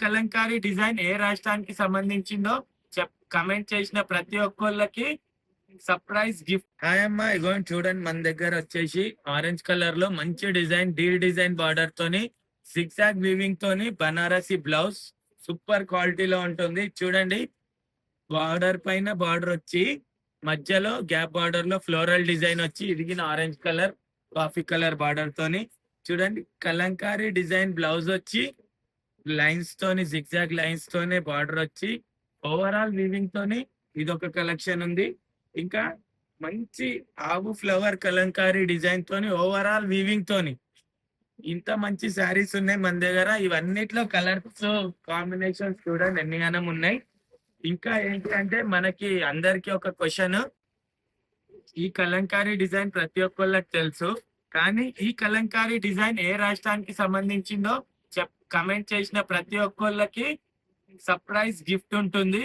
Kalamkari design ఏ రాష్ట్రానికి సంబంధించిందో comment చేసిన ప్రతి ఒక్కళ్ళకి సర్ప్రైజ్ గిఫ్ట్. హాయ్ అమ్మా, ఇగోండి చూడండి, మన దగ్గర వచ్చేసి ఆరెంజ్ కలర్ లో మంచి డిజైన్, డీ డిజైన్ బార్డర్ తోని సిగ్జాగ్ వీవింగ్ తోని బనారసి బ్లౌజ్ సూపర్ క్వాలిటీలో ఉంటుంది. చూడండి, బార్డర్ పైన బార్డర్ వచ్చి మధ్యలో గ్యాప్ బార్డర్ లో ఫ్లోరల్ డిజైన్ వచ్చి ఇదిగిన orange colour coffee colour border తోని చూడండి. కలంకారీ డిజైన్ బ్లౌజ్ వచ్చి లైన్స్ తోని జిగ్జాగ్ లైన్స్ తోనే బార్డర్ వచ్చి ఓవరాల్ వీవింగ్ తోని ఇదొక కలెక్షన్ ఉంది. ఇంకా మంచి ఆవు ఫ్లవర్ కలంకారీ డిజైన్ తోని ఓవరాల్ వీవింగ్ తోని ఇంత మంచి శారీస్ ఉన్నాయి మన దగ్గర. ఇవన్నిట్లో కలర్స్ కాంబినేషన్స్ చూడండి ఎన్ని గనం ఉన్నాయి. ఇంకా ఏంటి అంటే మనకి అందరికి ఒక క్వశ్చన్, ఈ కలంకారీ డిజైన్ ప్రతి ఒక్కళ్ళకి తెలుసు, కానీ ఈ కలంకారీ డిజైన్ ఏ రాష్ట్రానికి సంబంధించిందో కమెంట్ చేసిన ప్రతి ఒక్కళ్ళకి సర్ప్రైజ్ గిఫ్ట్ ఉంటుంది.